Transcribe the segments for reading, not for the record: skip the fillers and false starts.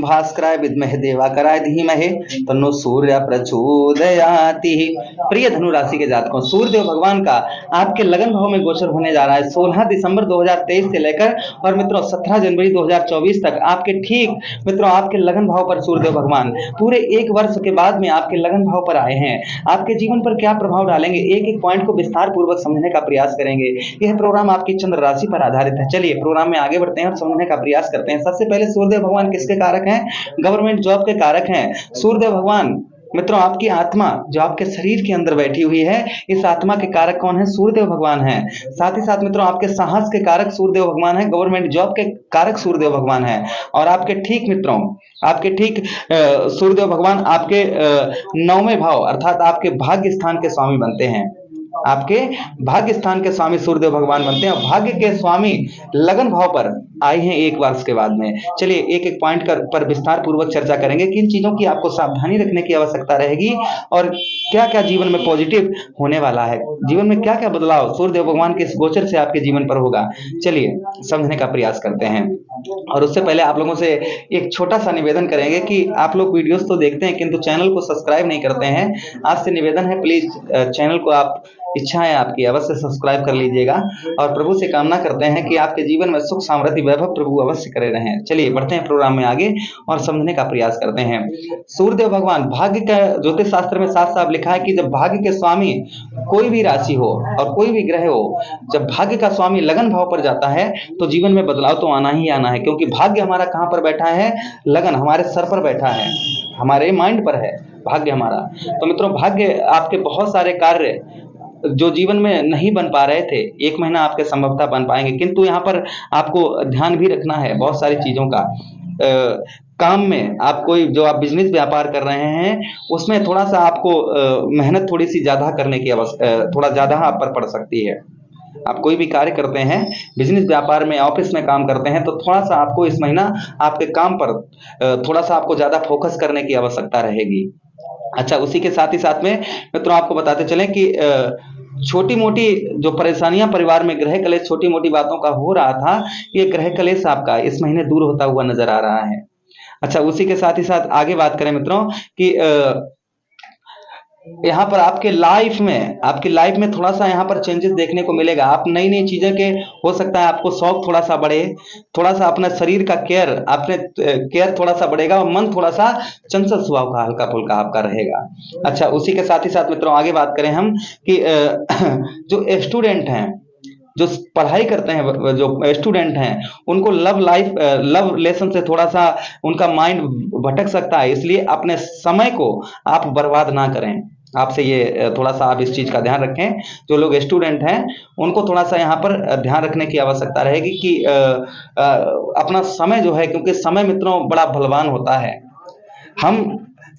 भास्कराय विद्महे दिवाकराय धीमहि तन्नो सूर्य प्रचोदयाति। प्रिय धनु राशि के जातकों, सूर्यदेव भगवान का आपके लगन भाव में गोचर होने जा रहा है 16 दिसंबर 2023 से लेकर और मित्रों 17 जनवरी 2024 तक आपके ठीक मित्रों आपके लगन भाव पर सूर्यदेव भगवान पूरे एक वर्ष के बाद में आपके लगन भाव पर आए हैं। आपके जीवन पर क्या प्रभाव डालेंगे, एक एक पॉइंट को विस्तार पूर्वक समझने का प्रयास करेंगे। यह प्रोग्राम आपकी चंद्र राशि पर आधारित है। चलिए प्रोग्राम में आगे बढ़ते हैं और समझने का प्रयास करते हैं। सबसे पहले सूर्यदेव भगवान किसके कारक हैं? गवर्नमेंट जॉब के कारक हैं। सूर्यदेव भगवान मित्रों आपकी आत्मा जो आपके शरीर के अंदर बैठी हुई है, इस आत्मा के कारक कौन है? सूर्यदेव भगवान है। साथ ही साथ मित्रों आपके साहस के कारक सूर्यदेव भगवान है। गवर्नमेंट जॉब के कारक सूर्यदेव भगवान है। और आपके ठीक मित्रों आपके ठीक सूर्यदेव भगवान आपके 9वें भाव अर्थात आपके भाग्य स्थान के स्वामी बनते हैं। आपके भाग्य स्थान के स्वामी सूर्यदेव भगवान बनते हैं और भाग्य के स्वामी लगन भाव पर आए हैं एक वर्ष के बाद में। चलिए एक एक पॉइंट पर विस्तार पूर्वक चर्चा करेंगे। किन चीजों की आपको सावधानी रखने की आवश्यकता रहेगी और क्या क्या जीवन में पॉजिटिव होने वाला है, जीवन में क्या क्या बदलाव सूर्यदेव भगवान के इस गोचर से आपके जीवन पर होगा। चलिए समझने का प्रयास करते हैं। और उससे पहले आप लोगों से एक छोटा सा निवेदन करेंगे कि आप लोग वीडियोस तो देखते हैं किंतु चैनल को सब्सक्राइब नहीं करते हैं। आपसे निवेदन है प्लीज चैनल को आप इच्छा है आपकी अवश्य सब्सक्राइब कर लीजिएगा और प्रभु से कामना करते हैं कि आपके जीवन में सुख समृद्धि वैभव प्रभु अवश्य करे रहें। चलिए बढ़ते हैं प्रोग्राम में आगे और समझने का प्रयास करते हैं। सूर्यदेव भगवान भाग्य का ज्योतिष शास्त्र में साफ साफ लिखा है कि जब भाग्य के स्वामी कोई भी राशि हो और कोई भी ग्रह हो, जब भाग्य का स्वामी लगन भाव पर जाता है तो जीवन में बदलाव तो आना ही आना है। क्योंकि भाग्य हमारा कहां पर बैठा है? लगन हमारे सर पर बैठा है, हमारे माइंड पर है भाग्य हमारा। तो मित्रों भाग्य आपके बहुत सारे कार्य जो जीवन में नहीं बन पा रहे थे, एक महीना आपके संभवतः बन पाएंगे। किंतु यहाँ पर आपको ध्यान भी रखना है बहुत सारी चीजों का। काम में आप कोई जो आप बिजनेस व्यापार कर रहे हैं उसमें थोड़ा सा आपको मेहनत थोड़ी सी ज्यादा करने की थोड़ा ज्यादा आप पर पड़ सकती है। आप कोई भी कार्य करते हैं, बिजनेस व्यापार में ऑफिस में काम करते हैं, तो थोड़ा सा आपको इस महीना आपके काम पर थोड़ा सा आपको ज्यादा फोकस करने की आवश्यकता रहेगी। अच्छा, उसी के साथ ही साथ में मित्रों आपको बताते चलें कि छोटी मोटी जो परेशानियां परिवार में ग्रह कलेश छोटी मोटी बातों का हो रहा था, ये ग्रह कलेश आपका इस महीने दूर होता हुआ नजर आ रहा है। अच्छा, उसी के साथ ही साथ आगे बात करें मित्रों कि यहाँ पर आपकी लाइफ में थोड़ा सा यहाँ पर चेंजेस देखने को मिलेगा। आप नई नई चीजें के हो सकता है आपको शौक थोड़ा सा बढ़े, थोड़ा सा अपने शरीर का केयर थोड़ा सा बढ़ेगा और मन थोड़ा सा चंचल स्वभाव का हल्का फुल्का आपका रहेगा। अच्छा, उसी के साथ ही साथ मित्रों आगे बात करें हम कि जो स्टूडेंट हैं, जो पढ़ाई करते हैं, जो स्टूडेंट हैं, उनको लव रिलेशन से थोड़ा सा उनका माइंड भटक सकता है। इसलिए अपने समय को आप बर्बाद ना करें। आपसे ये थोड़ा सा आप इस चीज का ध्यान रखें। जो लोग स्टूडेंट हैं उनको थोड़ा सा यहाँ पर ध्यान रखने की आवश्यकता रहेगी कि अपना समय जो है, क्योंकि समय मित्रों बड़ा बलवान होता है।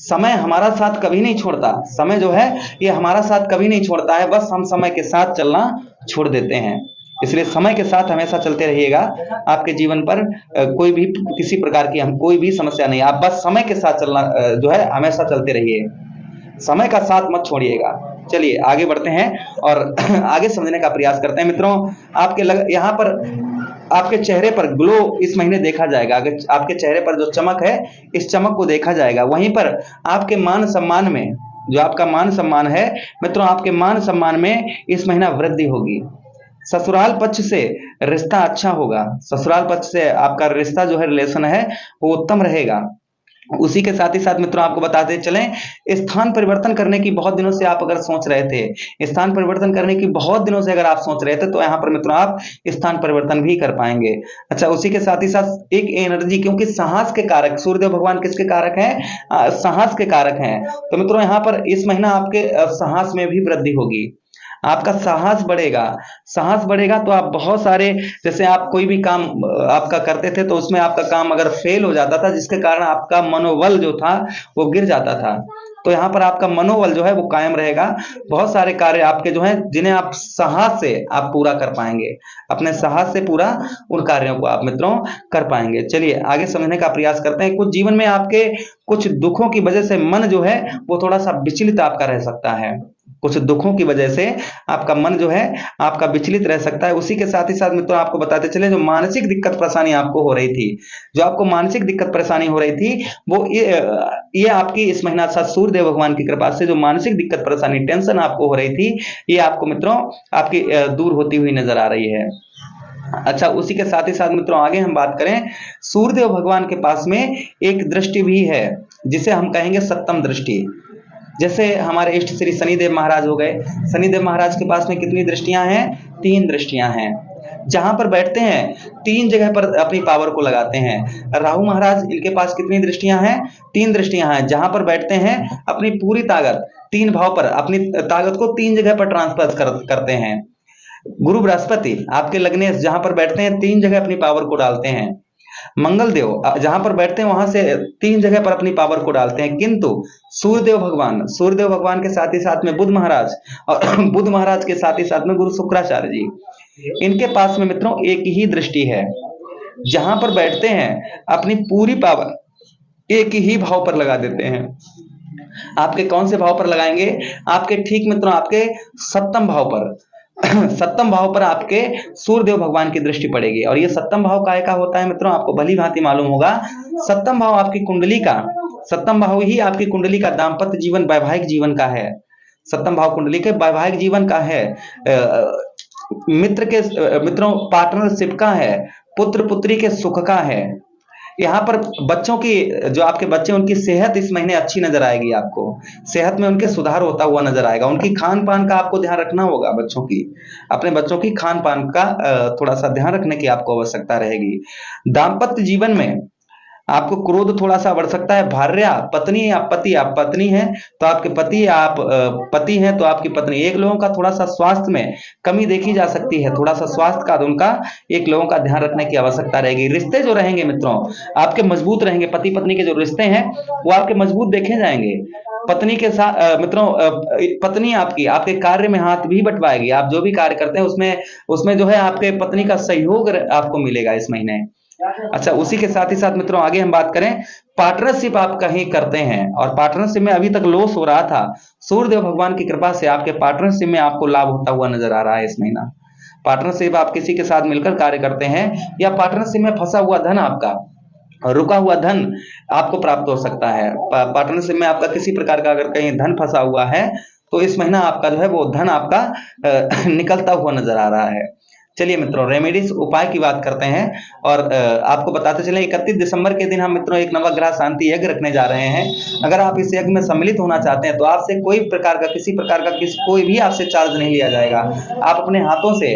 समय हमारा साथ कभी नहीं छोड़ता। समय जो है ये हमारा साथ कभी नहीं छोड़ता है, बस हम समय के साथ चलना छोड़ देते हैं। इसलिए समय के साथ हमेशा चलते रहिएगा। आपके जीवन पर कोई भी किसी प्रकार की कोई भी समस्या नहीं, आप बस समय के साथ चलना जो है हमेशा चलते रहिए, समय का साथ मत छोड़िएगा। चलिए आगे बढ़ते हैं और आगे समझने का प्रयास करते हैं। मित्रों यहाँ पर आपके चेहरे पर ग्लो इस महीने देखा जाएगा। अगर आपके चेहरे पर जो चमक है, इस चमक को देखा जाएगा। वहीं पर आपके मान सम्मान में, जो आपका मान सम्मान है मित्रों, आपके मान सम्मान में इस महीना वृद्धि होगी। ससुराल पक्ष से रिश्ता अच्छा होगा। ससुराल पक्ष से आपका रिश्ता जो है, रिलेशन है, वो उत्तम रहेगा। उसी के साथ ही साथ मित्रों आपको बताते चलें, स्थान परिवर्तन करने की बहुत दिनों से आप अगर सोच रहे थे, स्थान परिवर्तन करने की बहुत दिनों से अगर आप सोच रहे थे, तो यहाँ पर मित्रों आप स्थान परिवर्तन भी कर पाएंगे। अच्छा, उसी के साथ ही साथ एक एनर्जी, क्योंकि साहस के कारक सूर्यदेव भगवान किसके कारक हैं? साहस के कारक हैं। तो मित्रों यहाँ पर इस महीना आपके साहस में भी वृद्धि होगी। आपका साहस बढ़ेगा तो आप बहुत सारे, जैसे आप कोई भी काम आपका करते थे तो उसमें आपका काम अगर फेल हो जाता था, जिसके कारण आपका मनोबल जो था वो गिर जाता था, तो यहाँ पर आपका मनोबल जो है वो कायम रहेगा। बहुत सारे कार्य आपके जो हैं, जिन्हें आप साहस से आप पूरा कर पाएंगे, अपने साहस से पूरा उन कार्यों को आप मित्रों कर पाएंगे। चलिए आगे समझने का प्रयास करते हैं। कुछ जीवन में आपके कुछ दुखों की वजह से मन जो है वो थोड़ा सा विचलित आपका रह सकता है। कुछ दुखों की वजह से आपका मन जो है आपका विचलित रह सकता है। उसी के साथ ही साथ मित्रों आपको बताते चले, जो मानसिक दिक्कत परेशानी आपको हो रही थी, जो आपको मानसिक दिक्कत परेशानी हो रही थी, वो ये आपकी इस महीना साथ सूर्यदेव भगवान की कृपा से जो मानसिक दिक्कत परेशानी टेंशन आपको हो रही थी, ये आपको मित्रों आपकी दूर होती हुई नजर आ रही है। अच्छा, उसी के साथ ही साथ मित्रों आगे हम बात करें, सूर्यदेव भगवान के पास में एक दृष्टि भी है जिसे हम कहेंगे सप्तम दृष्टि। जैसे हमारे इष्ट श्री शनिदेव महाराज हो गए, शनिदेव महाराज के पास में कितनी दृष्टियां हैं? 3 दृष्टियां हैं। जहां पर बैठते हैं 3 जगह पर अपनी पावर को लगाते हैं। राहु महाराज, इनके पास कितनी दृष्टियां हैं? 3 दृष्टियां हैं। जहां पर बैठते हैं अपनी पूरी ताकत 3 भाव पर, अपनी ताकत को 3 जगह पर ट्रांसफर करते हैं। गुरु बृहस्पति आपके लग्नेश जहां पर बैठते हैं 3 जगह अपनी पावर को डालते हैं। मंगल देव जहां पर बैठते हैं वहां से 3 जगह पर अपनी पावर को डालते हैं। किंतु सूर्यदेव भगवान के साथ ही साथ में बुध महाराज, और बुध महाराज के साथ ही साथ में गुरु शुक्राचार्य जी, इनके पास में मित्रों एक ही दृष्टि है। जहां पर बैठते हैं अपनी पूरी पावर एक ही भाव पर लगा देते हैं। आपके कौन से भाव पर लगाएंगे? आपके ठीक मित्रों आपके सप्तम भाव पर। सप्तम भाव पर आपके सूर्यदेव भगवान की दृष्टि पड़ेगी। और ये सप्तम भाव काय का होता है मित्रों, आपको भली भांति मालूम होगा। सप्तम भाव आपकी कुंडली का, सप्तम भाव ही आपकी कुंडली का दाम्पत्य जीवन, वैवाहिक जीवन का है। सप्तम भाव कुंडली के वैवाहिक जीवन का है, मित्रों पार्टनरशिप का है, पुत्र पुत्री के सुख का है। यहाँ पर बच्चों की, जो आपके बच्चे उनकी सेहत इस महीने अच्छी नजर आएगी। आपको सेहत में उनके सुधार होता हुआ नजर आएगा। उनकी खान पान का आपको ध्यान रखना होगा। बच्चों की, अपने बच्चों की खान पान का थोड़ा सा ध्यान रखने की आपको आवश्यकता रहेगी। दाम्पत्य जीवन में आपको क्रोध थोड़ा सा बढ़ सकता है। भार्या, पत्नी या पति, आप पत्नी हैं तो आपके पति, आप पति हैं तो आपकी पत्नी, एक लोगों का थोड़ा सा स्वास्थ्य में कमी देखी जा सकती है। थोड़ा सा स्वास्थ्य का उनका एक लोगों का ध्यान रखने की आवश्यकता रहेगी। रिश्ते जो रहेंगे मित्रों आपके मजबूत रहेंगे। पति पत्नी के जो रिश्ते हैं वो आपके मजबूत देखे जाएंगे। पत्नी के साथ मित्रों पत्नी आपकी आपके कार्य में हाथ भी बंटवाएगी। आप जो भी कार्य करते हैं उसमें जो है आपके पत्नी का सहयोग आपको मिलेगा इस महीने। अच्छा, उसी के साथ ही साथ मित्रों आगे हम बात करें, पार्टनरशिप आप कहीं करते हैं और पार्टनरशिप में अभी तक लॉस हो रहा था, सूर्यदेव भगवान की कृपा से आपके पार्टनरशिप में आपको लाभ होता हुआ नजर आ रहा है इस महीना। पार्टनरशिप आप किसी के साथ मिलकर कार्य करते हैं या पार्टनरशिप में फंसा हुआ धन, आपका रुका हुआ धन आपको प्राप्त हो सकता है। पार्टनरशिप में आपका किसी प्रकार का अगर कहीं धन फंसा हुआ है तो इस महीना आपका जो है वो धन आपका निकलता हुआ नजर आ रहा है। चलिए मित्रों, रेमेडीज उपाय की बात करते हैं और आपको बताते चलें 31 दिसंबर के दिन हम मित्रों एक नवग्रह शांति यज्ञ रखने जा रहे हैं। अगर आप इस यज्ञ में सम्मिलित होना चाहते हैं तो आपसे किसी प्रकार का कोई भी आपसे चार्ज नहीं लिया जाएगा। आप अपने हाथों से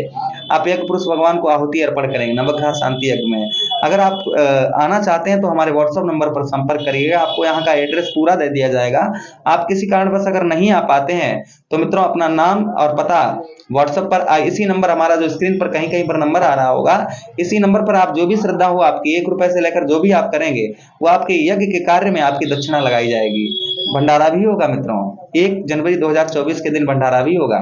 आप यज्ञ पुरुष भगवान को आहुति अर्पण करेंगे नवग्रह शांति यज्ञ में। अगर आप आना चाहते हैं तो हमारे व्हाट्सएप नंबर पर संपर्क करिएगा, आपको यहाँ का एड्रेस पूरा दे दिया जाएगा। आप किसी कारणवश अगर नहीं आ पाते हैं तो मित्रों अपना नाम और पता व्हाट्सएप पर इसी नंबर, हमारा जो स्क्रीन पर कहीं कहीं पर नंबर आ रहा होगा, इसी नंबर पर आप जो भी श्रद्धा हो आपकी, 1 रुपए से लेकर जो भी आप करेंगे वो आपके यज्ञ के कार्य में आपकी दक्षिणा लगाई जाएगी। भंडारा भी होगा मित्रों, 1 जनवरी 2024 के दिन भंडारा भी होगा।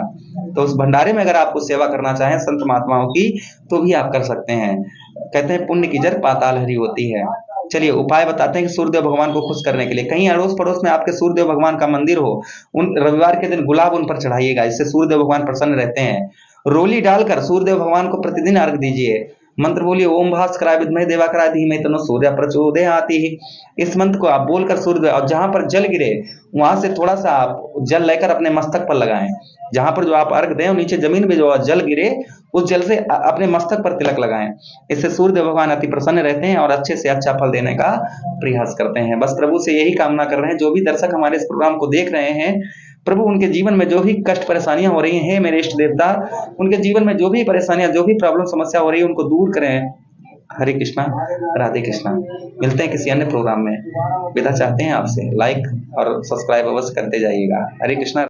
तो उस भंडारे में अगर आपको सेवा करना चाहें संत महात्माओं की तो भी आप कर सकते हैं। कहते हैं पुण्य की जड़ पाताल हरी होती है। चलिए उपाय बताते हैं कि सूर्यदेव भगवान को खुश करने के लिए। कहीं अड़ोस पड़ोस में आपके सूर्यदेव भगवान का मंदिर हो, उन रविवार के दिन गुलाब उन पर चढ़ाइएगा, इससे सूर्यदेव भगवान प्रसन्न रहते हैं। रोली डालकर सूर्यदेव भगवान को प्रतिदिन अर्घ दीजिए। मंत्र बोलिए ओम भास्कराय विद्महे देवाकराय धीमहि तन्नो सूर्य प्रचोदयाति। इस मंत्र को आप बोलकर सूर्य, और जहां पर जल गिरे वहां से थोड़ा सा आप जल लेकर अपने मस्तक पर लगाएं। जहां पर जो आप अर्घ दें नीचे जमीन में जो जल गिरे उस जल से अपने मस्तक पर तिलक लगाएं। इससे सूर्य भगवान अति प्रसन्न रहते हैं और अच्छे से अच्छा फल देने का प्रयास करते हैं। बस प्रभु से यही कामना कर रहे हैं, जो भी दर्शक हमारे इस प्रोग्राम को देख रहे हैं, प्रभु उनके जीवन में जो भी कष्ट परेशानियां हो रही हैं मेरे इष्ट देवता, उनके जीवन में जो भी परेशानियां, जो भी प्रॉब्लम समस्या हो रही है उनको दूर करें। हरे कृष्णा, राधे कृष्णा। मिलते हैं किसी अन्य प्रोग्राम में। विदा चाहते हैं आपसे, लाइक और सब्सक्राइब अवश्य करते जाइएगा। हरे कृष्णा।